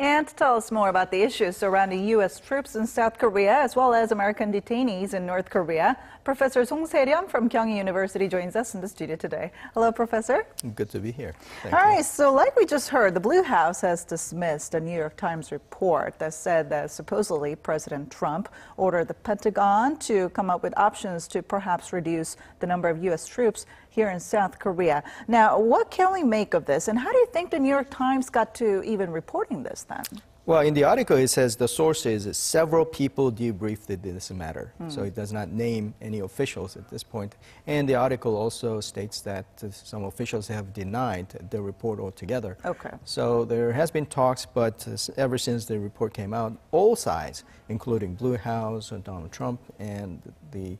And to tell us more about the issues surrounding U.S. troops in South Korea, as well as American detainees in North Korea, Professor Song Se-ryun from Kyung Hee University joins us in the studio today. Hello, Professor. Good to be here. Thank All you. right, so like we just heard, the Blue House has dismissed a New York Times report that said that supposedly President Trump ordered the Pentagon to come up with options to perhaps reduce the number of U.S. troops here in South Korea. Now, what can we make of this, and how do you think the New York Times got to even reporting this then? Well, in the article it says the sources, several people debriefed this matter, so it does not name any officials at this point. And the article also states that some officials have denied the report altogether. Okay. So there has been talks, but ever since the report came out, all sides, including Blue House, Donald Trump, and the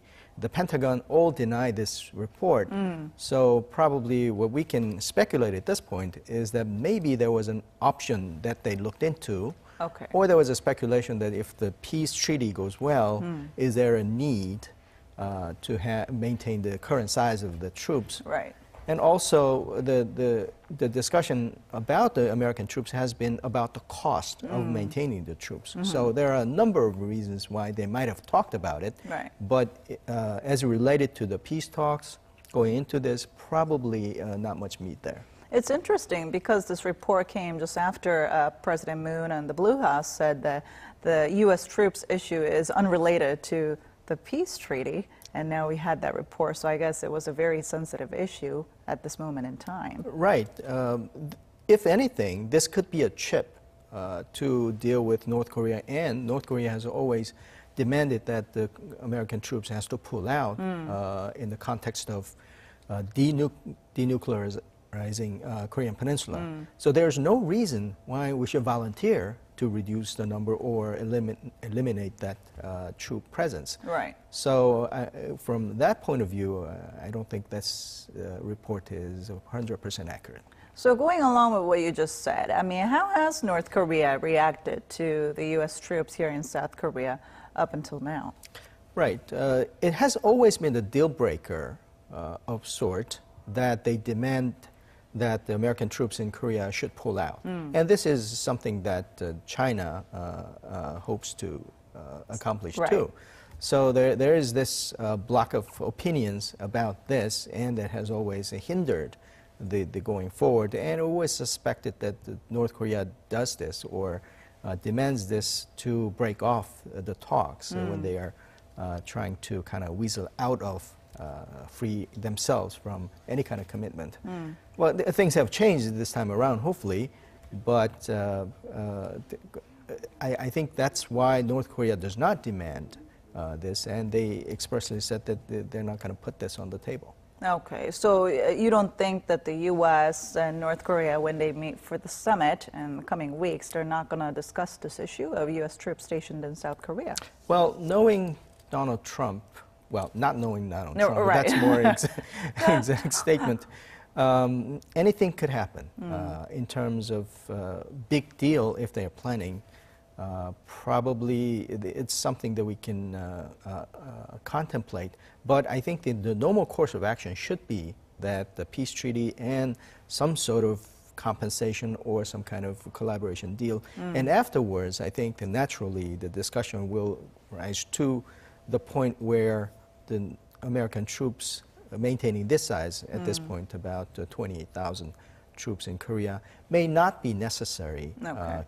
Pentagon all deny this report. So probably what we can speculate at this point is that maybe there was an option that they looked into, or there was a speculation that if the peace treaty goes well, is there a need to maintain the current size of the troops? Right. And also, the discussion about the American troops has been about the cost of maintaining the troops. So there are a number of reasons why they might have talked about it. Right. But as related to the peace talks going into this, probably not much meat there. It's interesting because this report came just after President Moon and the Blue House said that the U.S. troops issue is unrelated to the peace treaty. And now we had that report, so I guess it was a very sensitive issue at this moment in time. Right. If anything, this could be a chip to deal with North Korea, and North Korea has always demanded that the American troops has to pull out in the context of denuclearizing Korean Peninsula. So there's no reason why we should volunteer to reduce the number or eliminate that troop presence. Right. So from that point of view, I don't think this report is 100% accurate. So going along with what you just said, I mean, how has North Korea reacted to the U.S. troops here in South Korea up until now? Right. It has always been a deal breaker of sort that they demand that the American troops in Korea should pull out. And this is something that China hopes to accomplish too. So there is this block of opinions about this, and that has always hindered the going forward. And always suspected that North Korea does this or demands this to break off the talks when they are trying to kind of weasel out of free themselves from any kind of commitment. Well, things have changed this time around, hopefully, but I think that's why North Korea does not demand this, and they expressly said that they're not going to put this on the table. Okay, so you don't think that the U.S. and North Korea, when they meet for the summit in the coming weeks, they're not going to discuss this issue of U.S. troops stationed in South Korea? Well, knowing Donald Trump, well, not knowing Donald Trump, right. That's more exact statement. Anything could happen in terms of big deal if they are planning. Probably it's something that we can contemplate, but I think the normal course of action should be that the peace treaty and some sort of compensation or some kind of collaboration deal. And afterwards, I think that naturally the discussion will rise to the point where the American troops maintaining this size at this point, about 28,000 troops in Korea, may not be necessary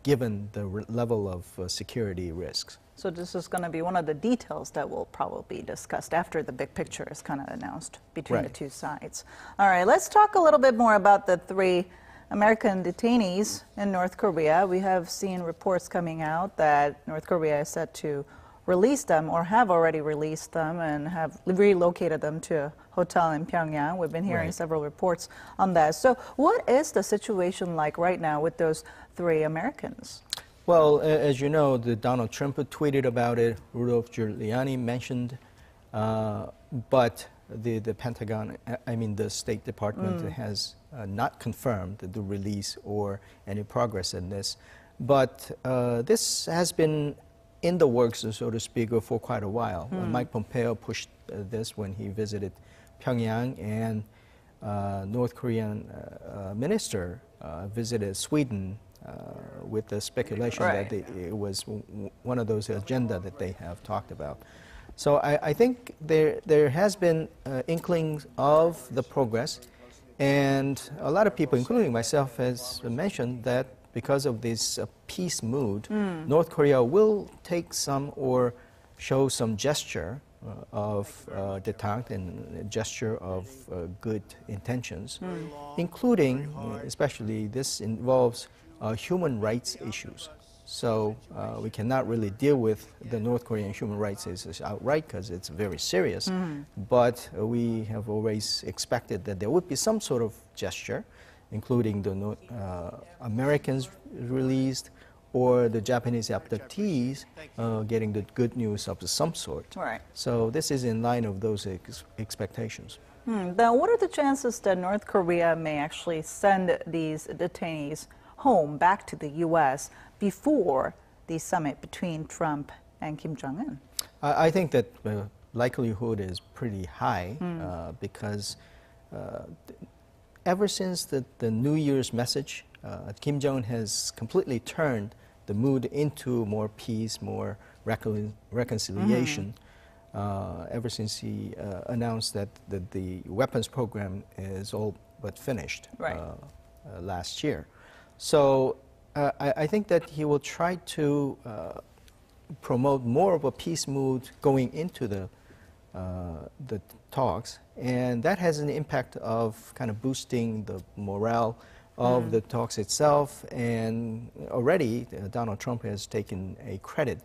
given the level of security risks. So this is going to be one of the details that will probably be discussed after the big picture is kind of announced between the two sides. All right, let's talk a little bit more about the 3 American detainees in North Korea. We have seen reports coming out that North Korea is set to release them or have already released them and have relocated them to a hotel in Pyongyang. We've been hearing several reports on that. So what is the situation like right now with those 3 Americans? Well, as you know, Donald Trump tweeted about it, Rudolph Giuliani mentioned, but the Pentagon, I mean the State Department has not confirmed the release or any progress in this. But this has been in the works, so to speak, for quite a while. Mike Pompeo pushed this when he visited Pyongyang, and North Korean minister visited Sweden with the speculation Right. that it was one of those agenda that they have talked about. So I think there has been inklings of the progress, and a lot of people, including myself, has mentioned that because of this peace mood, North Korea will take some or show some gesture of detente and a gesture of good intentions, including, especially this involves human rights issues. So we cannot really deal with the North Korean human rights issues outright because it's very serious, but we have always expected that there would be some sort of gesture, including the Americans released or the Japanese abductees getting the good news of some sort. Right. So this is in line of those expectations. Then what are the chances that North Korea may actually send these detainees home back to the U.S. before the summit between Trump and Kim Jong-un? I think that likelihood is pretty high because ever since the New Year's message, Kim Jong-un has completely turned the mood into more peace, more reconciliation. Ever since he announced that the weapons program is all but finished last year. So I think that he will try to promote more of a peace mood going into the talks, and that has an impact of kind of boosting the morale of the talks itself. And already Donald Trump has taken a credit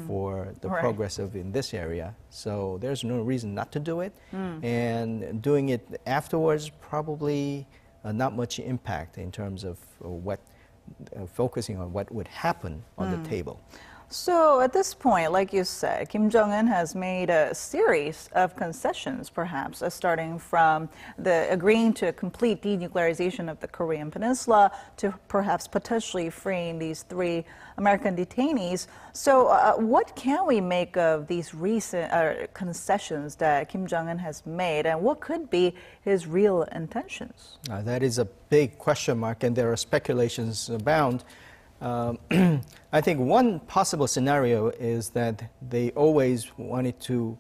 for the progress in this area, so there's no reason not to do it. And doing it afterwards probably not much impact in terms of what focusing on what would happen on the table. So at this point, like you said, Kim Jong-un has made a series of concessions, perhaps, starting from the agreeing to a complete denuclearization of the Korean Peninsula to perhaps potentially freeing these 3 American detainees. So what can we make of these recent concessions that Kim Jong-un has made, and what could be his real intentions? That is a big question mark, and there are speculations abound. I think one possible scenario is that they always wanted to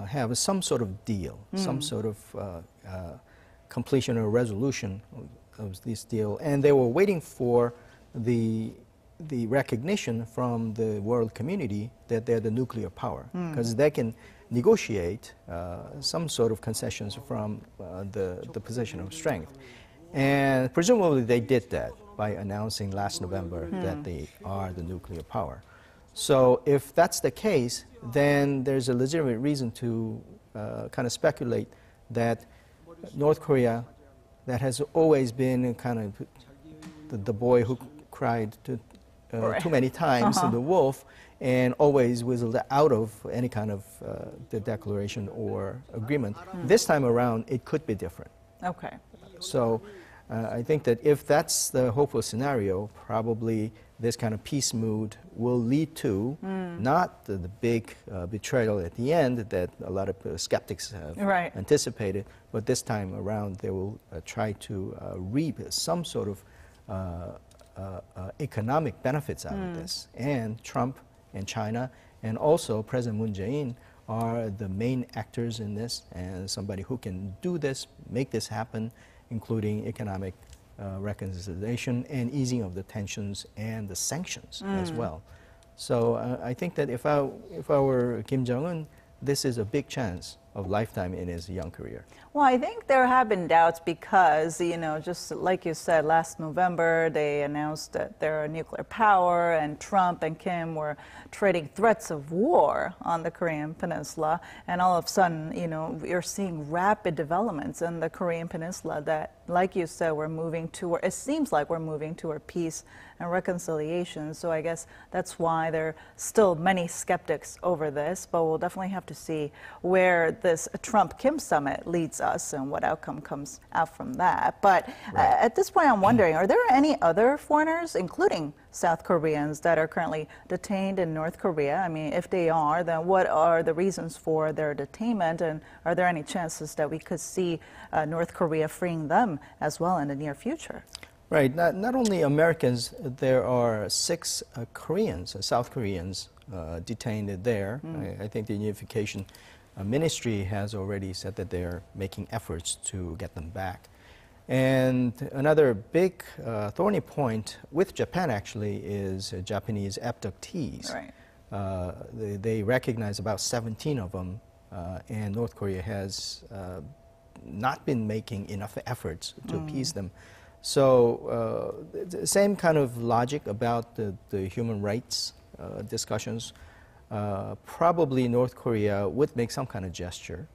have some sort of deal, some sort of completion or resolution of this deal, and they were waiting for the recognition from the world community that they're the nuclear power, because they can negotiate some sort of concessions from the position of strength. And presumably they did that by announcing last November that they are the nuclear power. So if that's the case, then there's a legitimate reason to kind of speculate that North Korea, that has always been kind of the boy who cried too many times, the wolf, and always whistled out of any kind of the declaration or agreement. This time around, it could be different. Okay. So I think that if that's the hopeful scenario, probably this kind of peace mood will lead to not the big betrayal at the end that a lot of skeptics have anticipated, but this time around they will try to reap some sort of economic benefits out of this. And Trump and China and also President Moon Jae-in are the main actors in this, and somebody who can do this, make this happen, including economic reconciliation and easing of the tensions and the sanctions as well. So I think that if I were Kim Jong-un, this is a big chance of lifetime in his young career. Well, I think there have been doubts because, you know, just like you said, last November they announced that they're a nuclear power, and Trump and Kim were trading threats of war on the Korean Peninsula, and all of a sudden, you know, you're seeing rapid developments in the Korean Peninsula that, like you said, we're moving toward, it seems like we're moving toward peace and reconciliation. So I guess that's why there are still many skeptics over this, but we'll definitely have to see where this Trump-Kim summit leads us and what outcome comes out from that. But at this point, I'm wondering, are there any other foreigners, including South Koreans, that are currently detained in North Korea? I mean, if they are, then what are the reasons for their detainment, and are there any chances that we could see North Korea freeing them as well in the near future? Right. Not only Americans, there are 6 Koreans, South Koreans, detained there. I think the Unification Ministry has already said that they're making efforts to get them back. And another big thorny point with Japan actually is Japanese abductees. Right. They recognize about 17 of them, and North Korea has not been making enough efforts to appease them. So the same kind of logic about the human rights discussions. Probably North Korea would make some kind of gesture,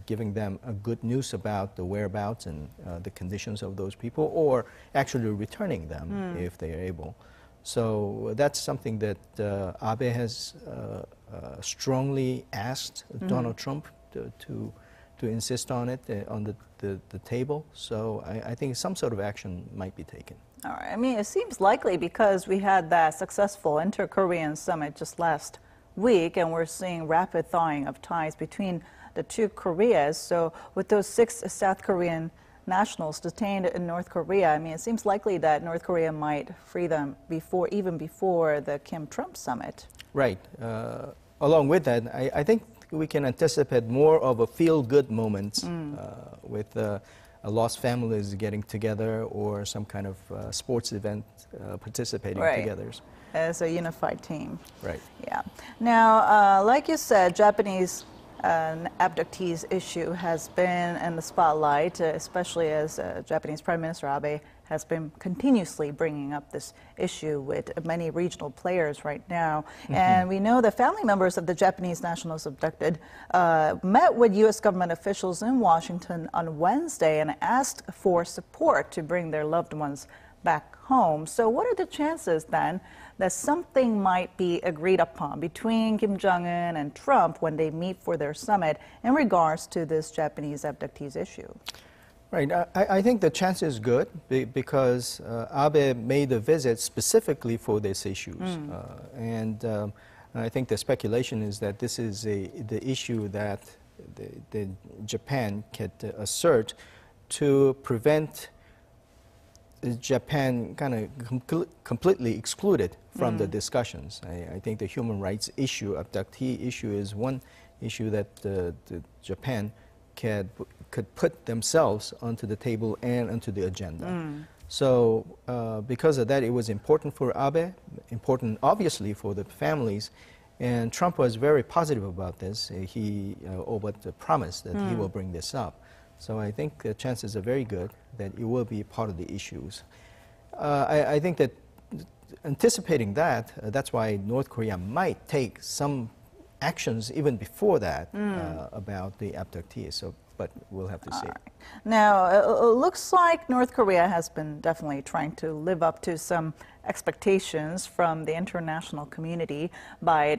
giving them a good news about the whereabouts and the conditions of those people, or actually returning them if they are able. So that's something that Abe has strongly asked Donald Trump to insist on it on the table. So I think some sort of action might be taken. All right. I mean, it seems likely because we had that successful inter-Korean summit just last week, and we're seeing rapid thawing of ties between the two Koreas. So with those 6 South Korean nationals detained in North Korea, I mean, it seems likely that North Korea might free them even before the Kim-Trump summit. Right. Along with that, I think we can anticipate more of a feel-good moment with lost families getting together, or some kind of sports event participating together. As a unified team. Right. Yeah. Now, like you said, Japanese abductees issue has been in the spotlight, especially as Japanese Prime Minister Abe has been continuously bringing up this issue with many regional players right now. And we know that family members of the Japanese nationals abducted met with U.S. government officials in Washington on Wednesday and asked for support to bring their loved ones back home. So what are the chances then that something might be agreed upon between Kim Jong-un and Trump when they meet for their summit in regards to this Japanese abductees issue? Right. I think the chance is good because Abe made a visit specifically for these issues. And I think the speculation is that this is the issue that the Japan could assert to prevent Japan kind of completely excluded from the discussions. I think the human rights issue, abductee issue, is one issue that the Japan could put themselves onto the table and onto the agenda. So because of that, it was important for Abe, important obviously for the families, and Trump was very positive about this. He promised that he will bring this up. So I think the chances are very good that it will be part of the issues. I think that anticipating that, that's why North Korea might take some actions even before that about the abductees. So, but we'll have to see. Right. Now, it looks like North Korea has been definitely trying to live up to some expectations from the international community by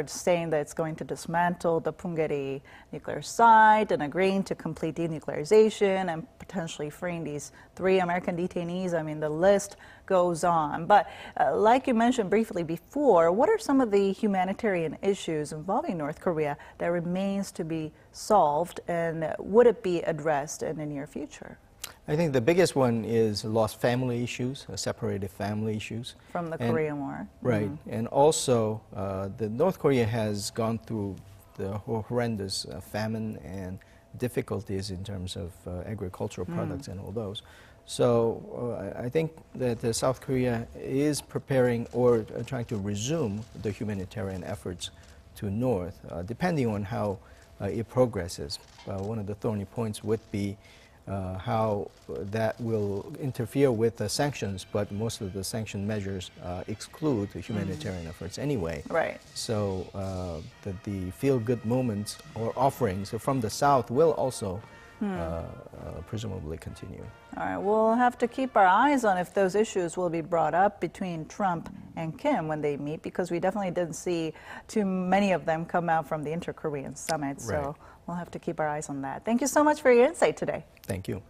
saying that it's going to dismantle the Punggye-ri nuclear site and agreeing to complete denuclearization and potentially freeing these 3 American detainees. I mean, the list goes on. But like you mentioned briefly before, what are some of the humanitarian issues involving North Korea that remains to be solved, and would it be addressed in the near future? I think the biggest one is lost family issues, separated family issues. From the Korean War. Right. And also, the North Korea has gone through the horrendous famine and difficulties in terms of agricultural products and all those. So I think that South Korea is preparing or trying to resume the humanitarian efforts to North, depending on how it progresses. One of the thorny points would be how that will interfere with the sanctions, but most of the sanction measures exclude the humanitarian efforts anyway. Right. So the feel-good moments or offerings from the South will also presumably continue. All right, we'll have to keep our eyes on if those issues will be brought up between Trump and Kim when they meet, because we definitely didn't see too many of them come out from the inter-Korean summit. So we'll have to keep our eyes on that. Thank you so much for your insight today. Thank you.